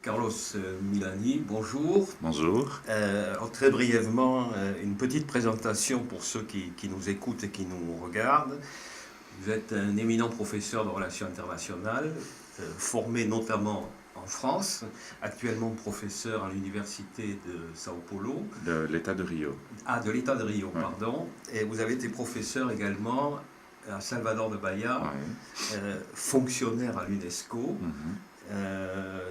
Carlos Milani, bonjour. Bonjour. Alors très brièvement, une petite présentation pour ceux qui nous écoutent et qui nous regardent. Vous êtes un éminent professeur de relations internationales, formé notamment en France, actuellement professeur à l'université de Sao Paulo. De l'État de Rio. Ah, de l'État de Rio, Ouais. pardon. Et vous avez été professeur également à Salvador de Bahia, Ouais. fonctionnaire à l'UNESCO.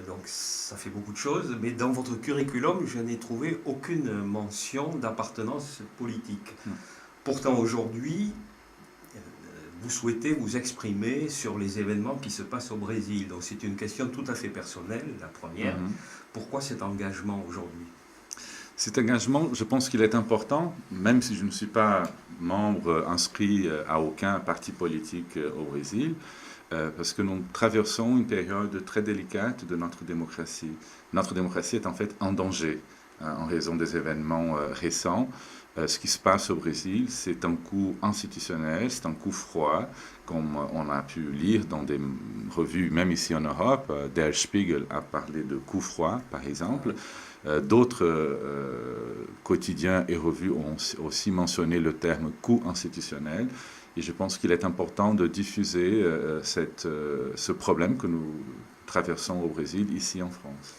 Donc ça fait beaucoup de choses, mais dans votre curriculum, je n'ai trouvé aucune mention d'appartenance politique. Pourtant aujourd'hui, vous souhaitez vous exprimer sur les événements qui se passent au Brésil. Donc c'est une question tout à fait personnelle, la première. Pourquoi cet engagement aujourd'hui ? Cet engagement, je pense qu'il est important, même si je ne suis pas membre inscrit à aucun parti politique au Brésil, parce que nous traversons une période très délicate de notre démocratie. Notre démocratie est en fait en danger en raison des événements récents. Ce qui se passe au Brésil, c'est un coup institutionnel, c'est un coup froid, comme on a pu lire dans des revues, même ici en Europe. Der Spiegel a parlé de coup froid, par exemple. D'autres quotidiens et revues ont aussi mentionné le terme coup institutionnel. Et je pense qu'il est important de diffuser ce problème que nous traversons au Brésil, ici en France.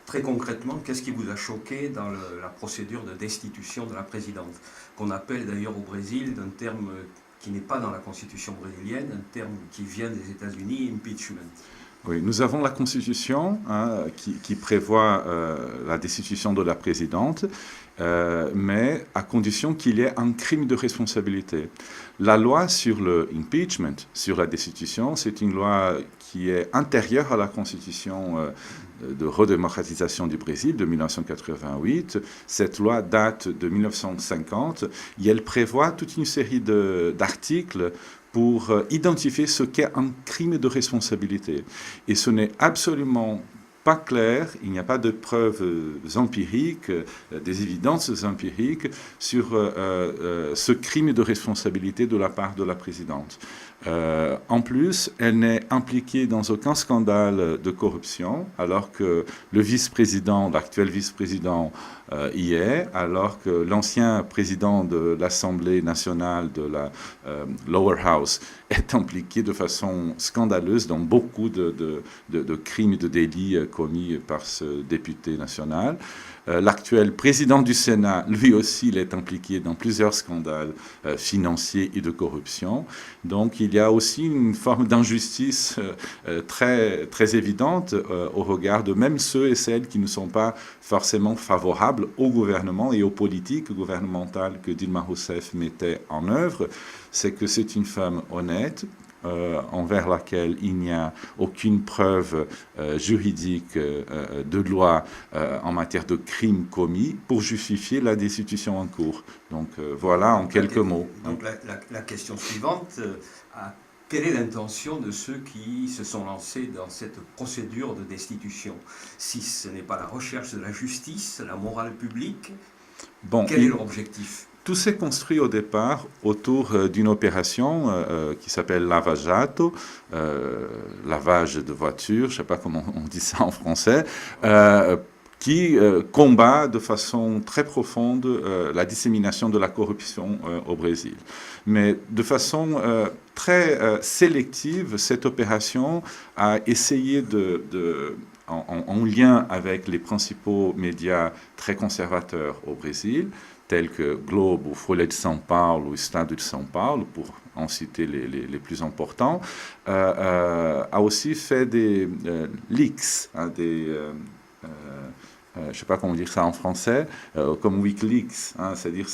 Très concrètement, qu'est-ce qui vous a choqué dans la procédure de destitution de la présidente, qu'on appelle d'ailleurs au Brésil d'un terme qui n'est pas dans la constitution brésilienne, un terme qui vient des États-Unis, impeachment. Oui, nous avons la Constitution qui prévoit la destitution de la présidente, mais à condition qu'il y ait un crime de responsabilité. La loi sur le impeachment, sur la destitution, c'est une loi qui est antérieure à la Constitution de redémocratisation du Brésil de 1988. Cette loi date de 1950 et elle prévoit toute une série d'articles pour identifier ce qu'est un crime de responsabilité. Et ce n'est absolument pas clair, il n'y a pas de preuves empiriques, des évidences empiriques sur ce crime de responsabilité de la part de la présidente. En plus, elle n'est impliquée dans aucun scandale de corruption, alors que le vice-président, l'actuel vice-président, y est, alors que l'ancien président de l'Assemblée nationale de la Lower House est impliqué de façon scandaleuse dans beaucoup de crimes et de délits commis par ce député national. L'actuel président du Sénat, lui aussi, il est impliqué dans plusieurs scandales financiers et de corruption. Donc il y a aussi une forme d'injustice très, très évidente au regard de même ceux et celles qui ne sont pas forcément favorables au gouvernement et aux politiques gouvernementales que Dilma Rousseff mettait en œuvre. C'est que c'est une femme honnête, envers laquelle il n'y a aucune preuve juridique de loi en matière de crimes commis pour justifier la destitution en cours. Donc voilà en quelques mots. Donc la question suivante, quelle est l'intention de ceux qui se sont lancés dans cette procédure de destitution ? Si ce n'est pas la recherche de la justice, la morale publique, quel est leur objectif ? Tout s'est construit au départ autour d'une opération qui s'appelle Lava Jato, lavage de voiture, je ne sais pas comment on dit ça en français, qui combat de façon très profonde la dissémination de la corruption au Brésil. Mais de façon très sélective, cette opération a essayé en lien avec les principaux médias très conservateurs au Brésil, tels que Globo ou Folha de São Paulo ou Estado de São Paulo, pour en citer les plus importants, a aussi fait des leaks, je ne sais pas comment dire ça en français, comme Wikileaks, c'est-à-dire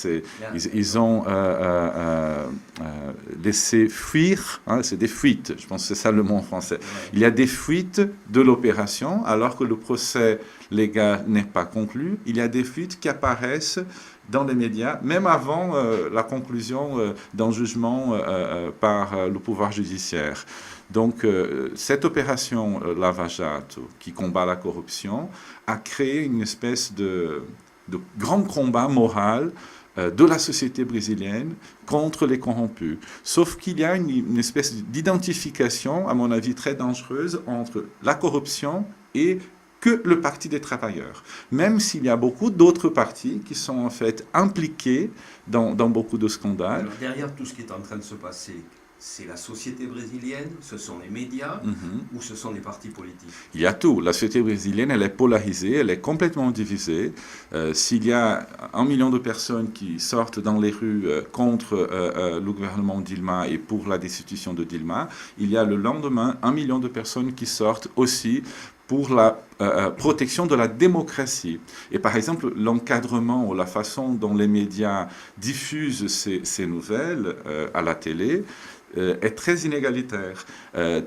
ils ont laissé fuir, c'est des fuites, je pense que c'est ça le mot en français. Il y a des fuites de l'opération, alors que le procès légal n'est pas conclu, il y a des fuites qui apparaissent dans les médias, même avant la conclusion d'un jugement par le pouvoir judiciaire. Donc, cette opération Lava Jato, qui combat la corruption, a créé une espèce de grand combat moral de la société brésilienne contre les corrompus. Sauf qu'il y a une espèce d'identification, à mon avis, très dangereuse entre la corruption et que le Parti des travailleurs, même s'il y a beaucoup d'autres partis qui sont en fait impliqués dans beaucoup de scandales. Alors, derrière tout ce qui est en train de se passer, c'est la société brésilienne, ce sont les médias ou ce sont les partis politiques? Il y a tout. La société brésilienne, elle est polarisée, elle est complètement divisée. S'il y a 1 million de personnes qui sortent dans les rues contre le gouvernement Dilma et pour la destitution de Dilma, il y a le lendemain 1 million de personnes qui sortent aussi pour la protection de la démocratie. Et par exemple, l'encadrement ou la façon dont les médias diffusent ces nouvelles à la télé est très inégalitaire.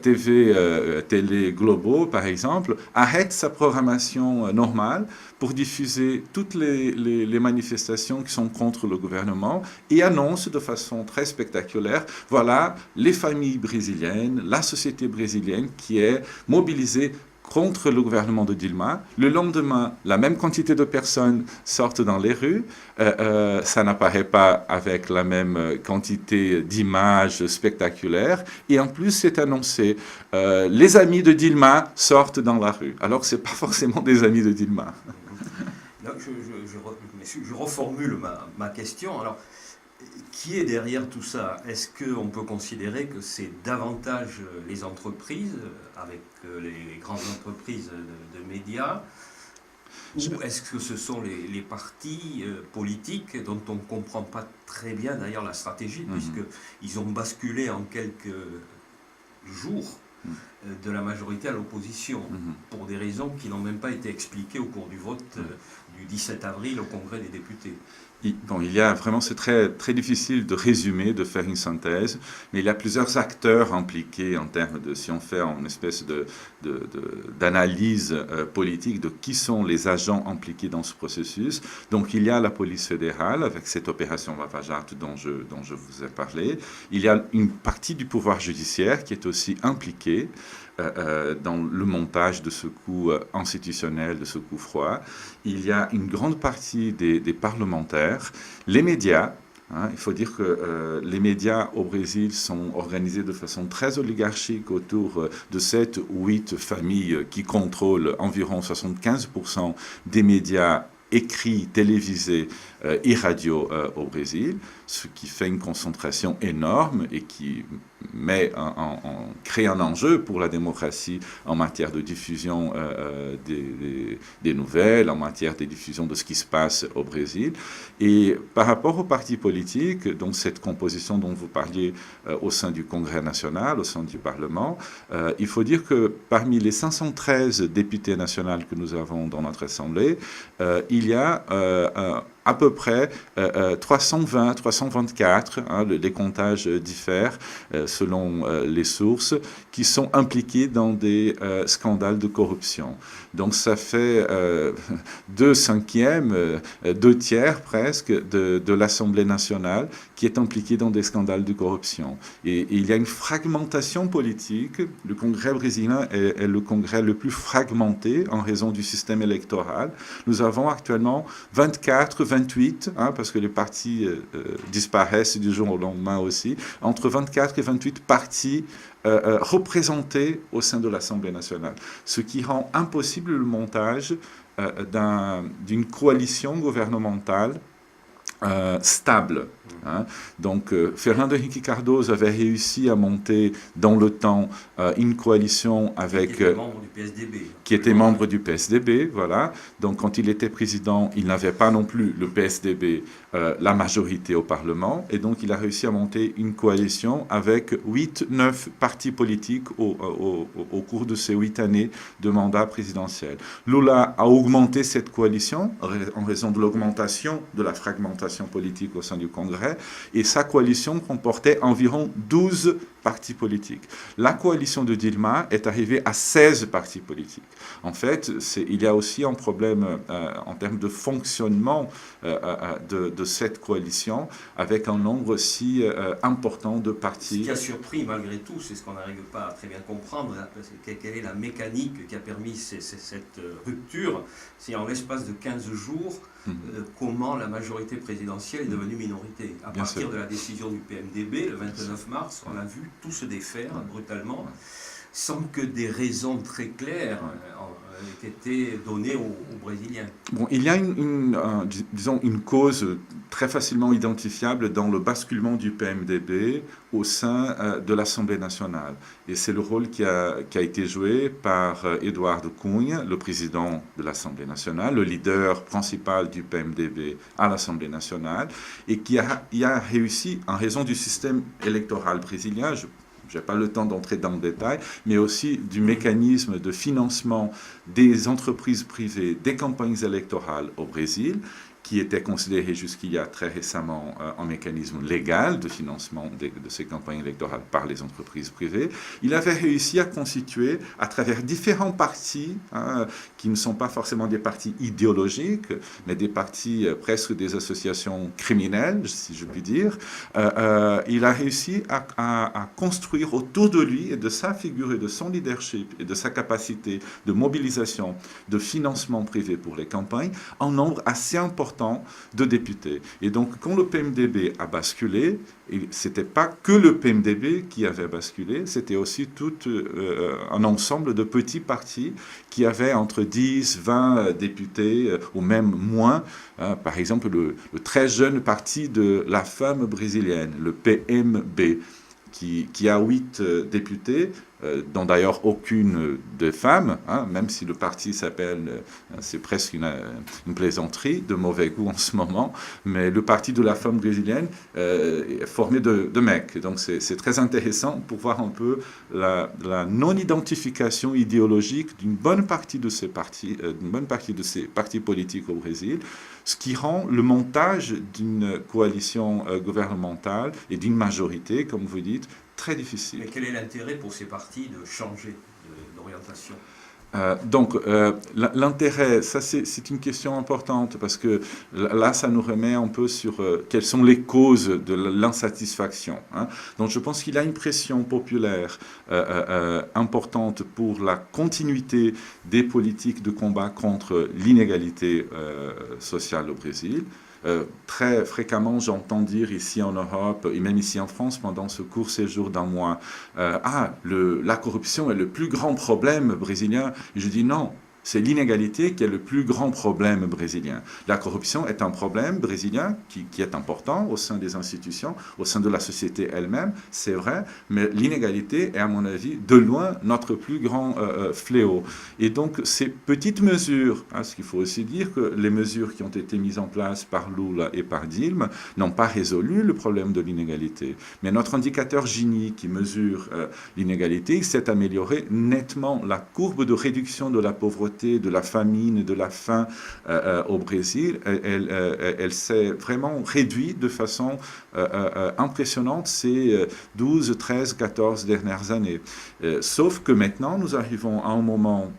Télé Globo, par exemple, arrête sa programmation normale pour diffuser toutes les manifestations qui sont contre le gouvernement et annonce de façon très spectaculaire, voilà, les familles brésiliennes, la société brésilienne qui est mobilisée contre le gouvernement de Dilma. Le lendemain, la même quantité de personnes sortent dans les rues. Ça n'apparaît pas avec la même quantité d'images spectaculaires. Et en plus, c'est annoncé, les amis de Dilma sortent dans la rue. Alors que ce n'est pas forcément des amis de Dilma. Donc, je reformule ma question. Alors, qui est derrière tout ça? Est-ce qu'on peut considérer que c'est davantage les entreprises, avec les grandes entreprises de médias, ou est-ce que ce sont les partis politiques dont on ne comprend pas très bien d'ailleurs la stratégie, puisqu'ils ont basculé en quelques jours de la majorité à l'opposition, pour des raisons qui n'ont même pas été expliquées au cours du vote du 17 avril au Congrès des députés? Bon, il y a vraiment, c'est très, très difficile de résumer, de faire une synthèse, mais il y a plusieurs acteurs impliqués en termes de, si on fait une espèce d'analyse politique de qui sont les agents impliqués dans ce processus. Donc il y a la police fédérale avec cette opération Lava Jato dont je vous ai parlé. Il y a une partie du pouvoir judiciaire qui est aussi impliquée dans le montage de ce coup institutionnel, de ce coup froid. Il y a une grande partie des parlementaires, les médias. Il faut dire que les médias au Brésil sont organisés de façon très oligarchique autour de 7 ou 8 familles qui contrôlent environ 75% des médias écrits, télévisés et radio au Brésil, ce qui fait une concentration énorme et qui crée un enjeu pour la démocratie en matière de diffusion des nouvelles, en matière de diffusion de ce qui se passe au Brésil. Et par rapport aux partis politiques, donc cette composition dont vous parliez au sein du Congrès national, au sein du Parlement, il faut dire que parmi les 513 députés nationaux que nous avons dans notre Assemblée, il y a à peu près 320, 324, les comptages diffèrent selon les sources, qui sont impliqués dans des scandales de corruption. Donc ça fait 2/5, 2/3 presque de l'Assemblée nationale qui est impliquée dans des scandales de corruption. Et il y a une fragmentation politique. Le Congrès brésilien est le congrès le plus fragmenté en raison du système électoral. Nous avons actuellement 24, 28, parce que les partis disparaissent du jour au lendemain aussi, entre 24 et 28 partis représentés au sein de l'Assemblée nationale, ce qui rend impossible le montage d'une coalition gouvernementale stable. Donc, Fernando Henrique Cardoso avait réussi à monter dans le temps une coalition avec... Qui était membre du PSDB. Qui était membre du PSDB, voilà. Donc, quand il était président, il n'avait pas non plus le PSDB, la majorité au Parlement, et donc il a réussi à monter une coalition avec 8-9 partis politiques au cours de ces 8 années de mandat présidentiel. Lula a augmenté cette coalition en raison de l'augmentation de la fragmentation politique au sein du Congrès, et sa coalition comportait environ 12 partis politiques. La coalition de Dilma est arrivée à 16 partis politiques. En fait, il y a aussi un problème en termes de fonctionnement de cette coalition avec un nombre si important de partis. Ce qui a surpris malgré tout, c'est ce qu'on n'arrive pas à très bien comprendre, quelle est la mécanique qui a permis cette rupture, c'est en l'espace de 15 jours, comment la majorité présidentielle est devenue minorité. À partir de la décision du PMDB, le 29 mars, on a vu tout se défaire brutalement. sans que des raisons très claires aient été données aux Brésiliens. Bon, il y a disons une cause très facilement identifiable dans le basculement du PMDB au sein de l'Assemblée nationale. Et c'est le rôle qui a été joué par Eduardo Cunha, le président de l'Assemblée nationale, le leader principal du PMDB à l'Assemblée nationale, et qui a réussi, en raison du système électoral brésilien, je n'ai pas le temps d'entrer dans le détail, mais aussi du mécanisme de financement des entreprises privées, des campagnes électorales au Brésil, qui était considéré jusqu'il y a très récemment un mécanisme légal de financement de ces campagnes électorales par les entreprises privées. Il avait réussi à constituer, à travers différents partis, qui ne sont pas forcément des partis idéologiques, mais des partis presque des associations criminelles, si je puis dire, il a réussi à construire autour de lui et de sa figure et de son leadership et de sa capacité de mobilisation, de financement privé pour les campagnes, un nombre assez important de députés. Et donc, quand le PMDB a basculé, ce n'était pas que le PMDB qui avait basculé, c'était aussi tout un ensemble de petits partis qui avaient entre 10, 20 députés, ou même moins. Par exemple, le très jeune parti de la femme brésilienne, le PMB, qui a 8 députés, dont d'ailleurs aucune de femmes, même si le parti s'appelle, c'est presque une plaisanterie de mauvais goût en ce moment, mais le parti de la femme brésilienne est formé de mecs. Donc c'est très intéressant pour voir un peu la non-identification idéologique d'une bonne partie de ces partis, politiques au Brésil, ce qui rend le montage d'une coalition gouvernementale et d'une majorité, comme vous dites, très difficile. Mais quel est l'intérêt pour ces partis de changer d'orientation ? L'intérêt, ça c'est une question importante parce que là, ça nous remet un peu sur quelles sont les causes de l'insatisfaction. Donc je pense qu'il y a une pression populaire importante pour la continuité des politiques de combat contre l'inégalité sociale au Brésil. Très fréquemment, j'entends dire ici en Europe et même ici en France pendant ce court séjour d'un mois, la corruption est le plus grand problème brésilien. Et je dis non. C'est l'inégalité qui est le plus grand problème brésilien. La corruption est un problème brésilien qui est important au sein des institutions, au sein de la société elle-même, c'est vrai, mais l'inégalité est à mon avis de loin notre plus grand fléau. Et donc ces petites mesures, ce qu'il faut aussi dire que les mesures qui ont été mises en place par Lula et par Dilma n'ont pas résolu le problème de l'inégalité. Mais notre indicateur Gini qui mesure l'inégalité, il s'est amélioré nettement. La courbe de réduction de la pauvreté, de la famine, de la faim au Brésil, elle s'est vraiment réduite de façon impressionnante ces 12, 13, 14 dernières années. Sauf que maintenant, nous arrivons à un moment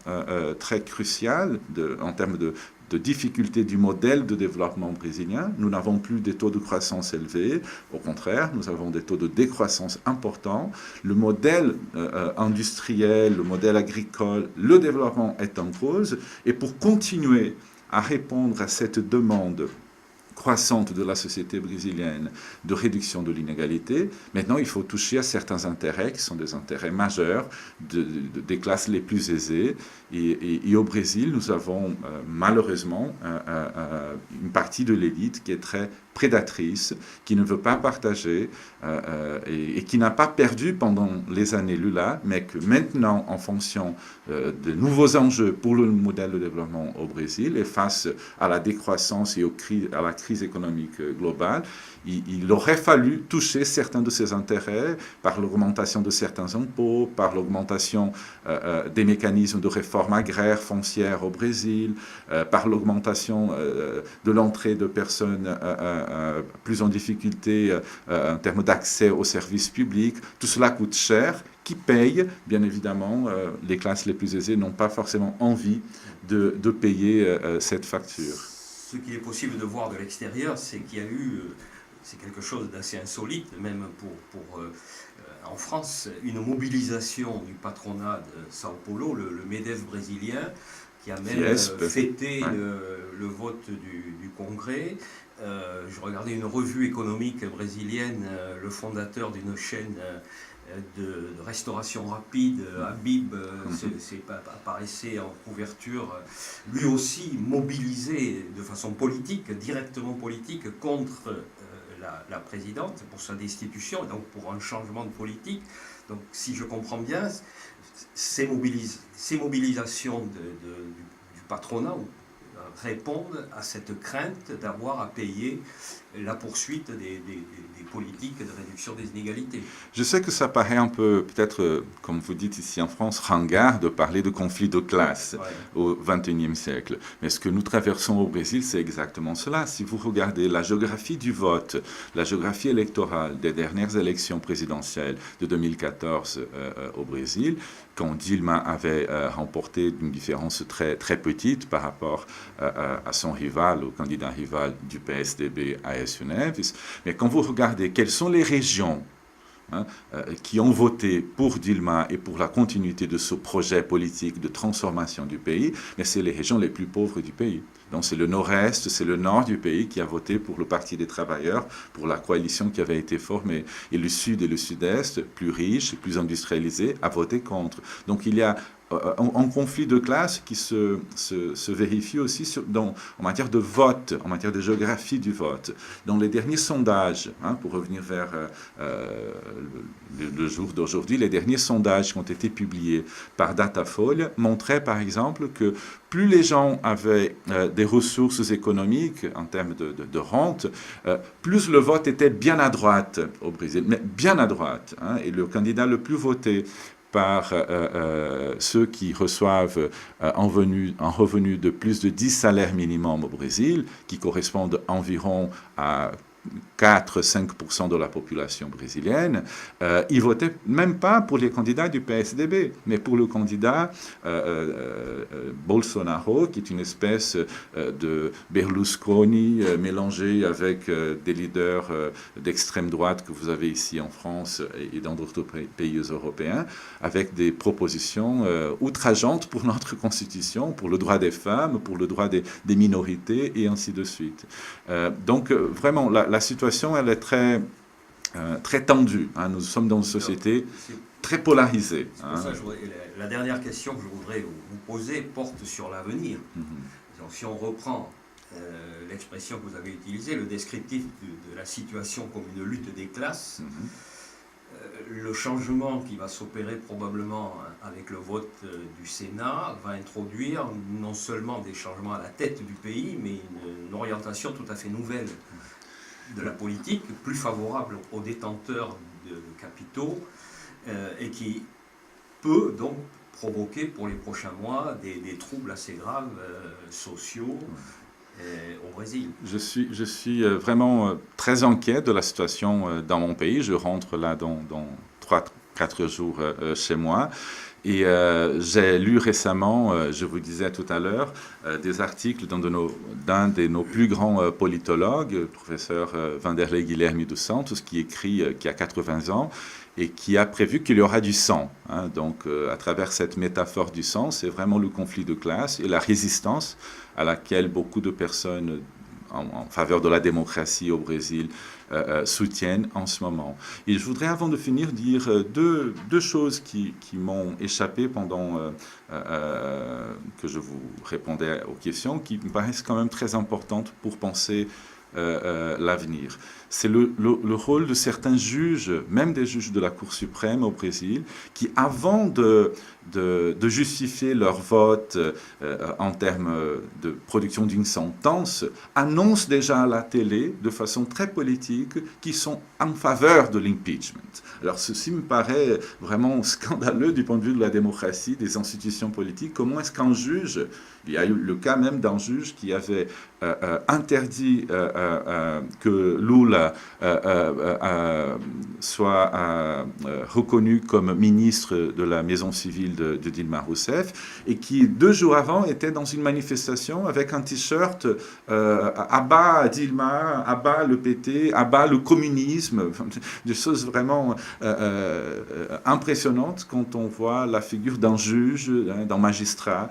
très crucial en termes de difficulté du modèle de développement brésilien. Nous n'avons plus des taux de croissance élevés. Au contraire, nous avons des taux de décroissance importants. Le modèle industriel, le modèle agricole, le développement est en cause. Et pour continuer à répondre à cette demande croissante de la société brésilienne de réduction de l'inégalité, maintenant il faut toucher à certains intérêts qui sont des intérêts majeurs des classes les plus aisées. Et au Brésil, nous avons malheureusement une partie de l'élite qui est très prédatrice, qui ne veut pas partager et qui n'a pas perdu pendant les années Lula, mais que maintenant, en fonction de nouveaux enjeux pour le modèle de développement au Brésil et face à la décroissance et à la crise économique globale, il aurait fallu toucher certains de ces intérêts par l'augmentation de certains impôts, par l'augmentation des mécanismes de réforme agraire foncière au Brésil, par l'augmentation de l'entrée de personnes plus en difficulté en termes d'accès aux services publics. Tout cela coûte cher. Qui paye, bien évidemment, les classes les plus aisées n'ont pas forcément envie de payer cette facture. Ce qu'il est possible de voir de l'extérieur, c'est qu'il y a eu, c'est quelque chose d'assez insolite, même en France, une mobilisation du patronat de Sao Paulo, le MEDEF brésilien, qui a même fêté le vote du Congrès. Je regardais une revue économique brésilienne, le fondateur d'une chaîne de restauration rapide, Habib apparaissait en couverture, lui aussi mobilisé de façon politique, directement politique, contre la présidente pour sa destitution, et donc pour un changement de politique. Donc si je comprends bien, ces mobilisations du patronat répondent à cette crainte d'avoir à payer la poursuite des politiques de réduction des inégalités. Je sais que ça paraît un peu, peut-être, comme vous dites ici en France, ringard de parler de conflit de classe au XXIe siècle. Mais ce que nous traversons au Brésil, c'est exactement cela. Si vous regardez la géographie du vote, la géographie électorale des dernières élections présidentielles de 2014 au Brésil, quand Dilma avait remporté une différence très, très petite par rapport à son rival, au candidat rival du PSDB, Aécio Neves. Mais quand vous regardez quelles sont les régions qui ont voté pour Dilma et pour la continuité de ce projet politique de transformation du pays, mais c'est les régions les plus pauvres du pays. Donc c'est le nord-est, c'est le nord du pays qui a voté pour le Parti des travailleurs, pour la coalition qui avait été formée. Et le sud et le sud-est, plus riches, plus industrialisés, a voté contre. Donc il y a un conflit de classe qui se vérifie aussi en matière de vote, en matière de géographie du vote. Dans les derniers sondages, pour revenir vers le jour d'aujourd'hui, les derniers sondages qui ont été publiés par Datafolha montraient par exemple que plus les gens avaient des ressources économiques en termes de rente, plus le vote était bien à droite au Brésil, mais bien à droite. Et le candidat le plus voté par ceux qui reçoivent un revenu de plus de 10 salaires minimum au Brésil, qui correspondent environ à 4-5% de la population brésilienne, ils votaient même pas pour les candidats du PSDB, mais pour le candidat Bolsonaro, qui est une espèce de Berlusconi mélangé avec des leaders d'extrême droite que vous avez ici en France et dans d'autres pays européens, avec des propositions outrageantes pour notre Constitution, pour le droit des femmes, pour le droit des minorités, et ainsi de suite. Donc, vraiment, la situation, elle est très, très tendue. Nous sommes dans une société très polarisée. La dernière question que je voudrais vous poser porte sur l'avenir. Donc, si on reprend l'expression que vous avez utilisée, le descriptif de la situation comme une lutte des classes, le changement qui va s'opérer probablement avec le vote du Sénat va introduire non seulement des changements à la tête du pays, mais une orientation tout à fait nouvelle de la politique, plus favorable aux détenteurs de capitaux, et qui peut donc provoquer pour les prochains mois des troubles assez graves sociaux au Brésil. Je suis vraiment très inquiet de la situation dans mon pays. Je rentre là dans 3-4 jours chez moi. Et j'ai lu récemment, je vous disais tout à l'heure, des articles d'un de nos plus grands politologues, le professeur Vanderlei Guilherme dos Santos, qui écrit, qui a 80 ans, et qui a prévu qu'il y aura du sang. Donc, à travers cette métaphore du sang, c'est vraiment le conflit de classe et la résistance à laquelle beaucoup de personnes en faveur de la démocratie au Brésil soutiennent en ce moment. Et je voudrais, avant de finir, dire deux choses qui m'ont échappé pendant que je vous répondais aux questions, qui me paraissent quand même très importantes pour penser l'avenir. C'est le rôle de certains juges, même des juges de la Cour suprême au Brésil, qui, avant de justifier leur vote en termes de production d'une sentence, annoncent déjà à la télé, de façon très politique, qu'ils sont en faveur de l'impeachment. Alors ceci me paraît vraiment scandaleux du point de vue de la démocratie, des institutions politiques. Comment est-ce qu'un juge, il y a eu le cas même d'un juge qui avait interdit que Lula soit reconnu comme ministre de la maison civile de Dilma Rousseff, et qui 2 jours avant était dans une manifestation avec un t-shirt à bas Dilma, à bas le PT, à bas le communisme, des choses vraiment impressionnantes quand on voit la figure d'un juge, d'un magistrat,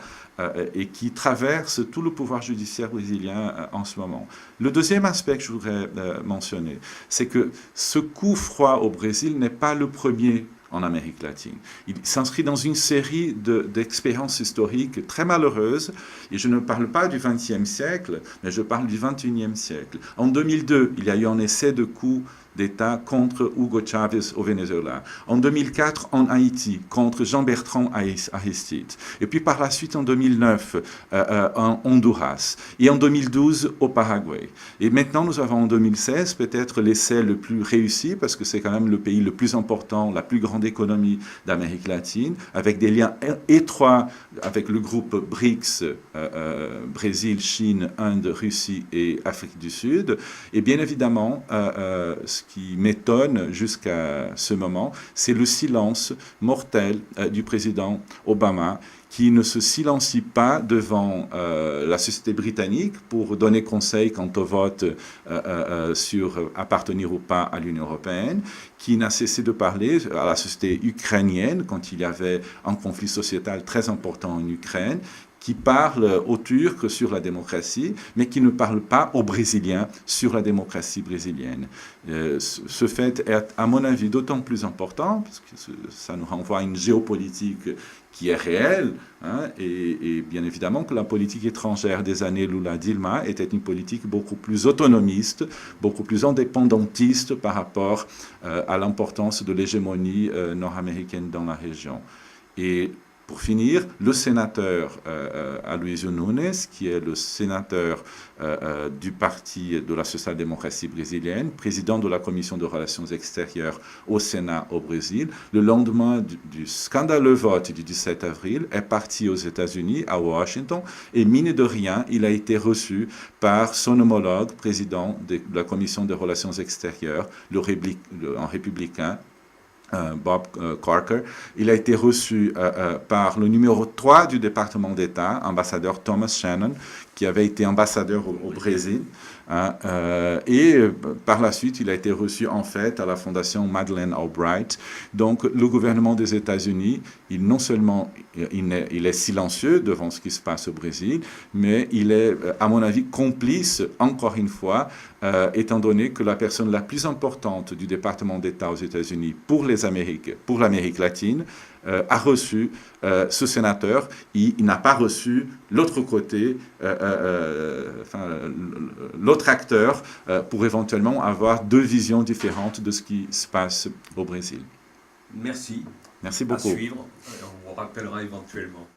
et qui traverse tout le pouvoir judiciaire brésilien en ce moment. Le deuxième aspect que je voudrais mentionner, c'est que ce coup froid au Brésil n'est pas le premier en Amérique latine. Il s'inscrit dans une série d'expériences historiques très malheureuses, et je ne parle pas du XXe siècle, mais je parle du XXIe siècle. En 2002, il y a eu un essai de coup d'État contre Hugo Chavez au Venezuela. En 2004, en Haïti, contre Jean-Bertrand Aristide. Et puis par la suite, en 2009, en Honduras. Et en 2012, au Paraguay. Et maintenant, nous avons en 2016 peut-être l'essai le plus réussi, parce que c'est quand même le pays le plus important, la plus grande économie d'Amérique latine, avec des liens étroits avec le groupe BRICS, Brésil, Chine, Inde, Russie et Afrique du Sud. Et bien évidemment, ce qui m'étonne jusqu'à ce moment, c'est le silence mortel du président Obama, qui ne se silencie pas devant la société britannique pour donner conseil quant au vote sur appartenir ou pas à l'Union européenne, qui n'a cessé de parler à la société ukrainienne quand il y avait un conflit sociétal très important en Ukraine, qui parle aux Turcs sur la démocratie, mais qui ne parle pas aux Brésiliens sur la démocratie brésilienne. Ce fait est, à mon avis, d'autant plus important, parce que ça nous renvoie à une géopolitique qui est réelle, hein, et bien évidemment que la politique étrangère des années Lula-Dilma était une politique beaucoup plus autonomiste, beaucoup plus indépendantiste par rapport à l'importance de l'hégémonie nord-américaine dans la région. Et pour finir, le sénateur Aloysio Nunes, qui est le sénateur du parti de la social-démocratie brésilienne, président de la commission de relations extérieures au Sénat au Brésil, le lendemain du scandaleux vote du 17 avril, est parti aux États-Unis, à Washington, et mine de rien, il a été reçu par son homologue, président de la commission de relations extérieures, un républicain, Bob Corker. Il a été reçu par le numéro 3 du département d'État, ambassadeur Thomas Shannon, qui avait été ambassadeur au Brésil. Et par la suite, il a été reçu en fait à la fondation Madeleine Albright. Donc le gouvernement des États-Unis, non seulement il est silencieux devant ce qui se passe au Brésil, mais il est, à mon avis, complice, encore une fois, étant donné que la personne la plus importante du département d'État aux États-Unis pour l'Amérique latine, a reçu ce sénateur. Il n'a pas reçu l'autre côté, l'autre acteur, pour éventuellement avoir deux visions différentes de ce qui se passe au Brésil. Merci. Merci beaucoup. À suivre. On vous rappellera éventuellement.